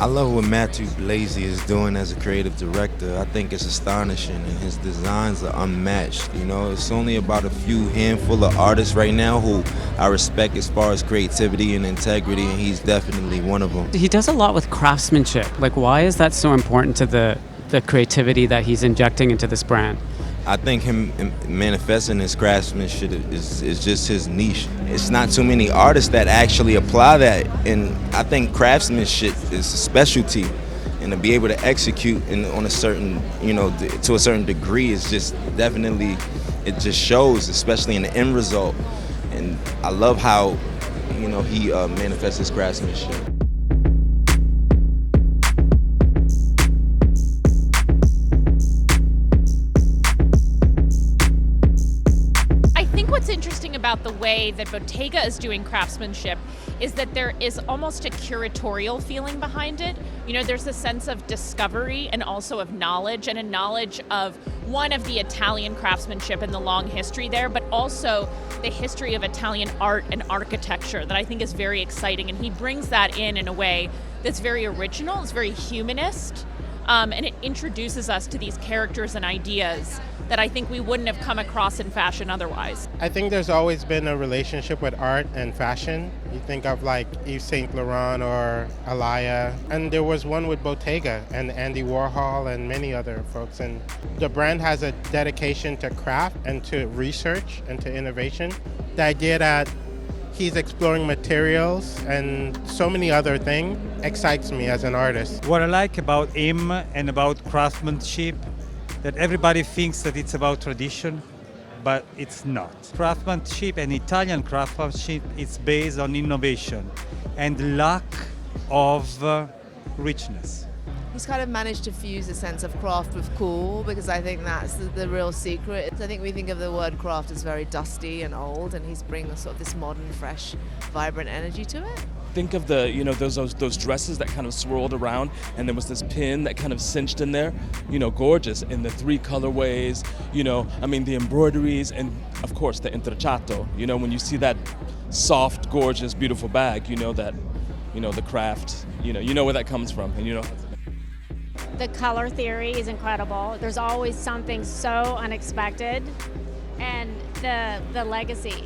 I love what Matthieu Blazy is doing as a creative director. I think it's astonishing, and his designs are unmatched. You know, it's only about a few handful of artists right now who I respect as far as creativity and integrity, and he's definitely one of them. He does a lot with craftsmanship. Like, why is that so important to the creativity that he's injecting into this brand? I think him manifesting his craftsmanship is just his niche. It's not too many artists that actually apply that, and I think craftsmanship is a specialty, and to be able to execute on a certain, to a certain degree is just definitely, it just shows, especially in the end result. And I love how, he manifests his craftsmanship. What's interesting about the way that Bottega is doing craftsmanship is that there is almost a curatorial feeling behind it. There's a sense of discovery and also of knowledge, and a knowledge of one of the Italian craftsmanship and the long history there, but also the history of Italian art and architecture that I think is very exciting. And he brings that in a way that's very original, it's very humanist, and it introduces us to these characters and ideas that I think we wouldn't have come across in fashion otherwise. I think there's always been a relationship with art and fashion. You think of like Yves Saint Laurent or Alaya, and there was one with Bottega and Andy Warhol and many other folks. And the brand has a dedication to craft and to research and to innovation. The idea that he's exploring materials and so many other things excites me as an artist. What I like about him and about craftsmanship, that everybody thinks that it's about tradition, but it's not. Craftsmanship and Italian craftsmanship is based on innovation and lack of richness. He's kind of managed to fuse a sense of craft with cool, because I think that's the real secret. I think we think of the word craft as very dusty and old, and he's bringing sort of this modern, fresh, vibrant energy to it. Think of the, those dresses that kind of swirled around, and there was this pin that kind of cinched in there. Gorgeous in the three colorways. The embroideries, and of course the intrecciato. When you see that soft, gorgeous, beautiful bag, that, the craft. You know where that comes from, and The color theory is incredible. There's always something so unexpected, and the legacy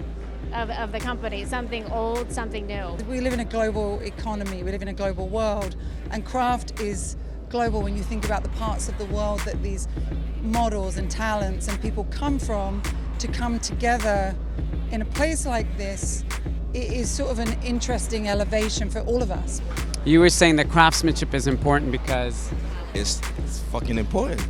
of the company, something old, something new. We live in a global economy, we live in a global world, and craft is global when you think about the parts of the world that these models and talents and people come from. To come together in a place like this, it is sort of an interesting elevation for all of us. You were saying that craftsmanship is important because It's fucking important.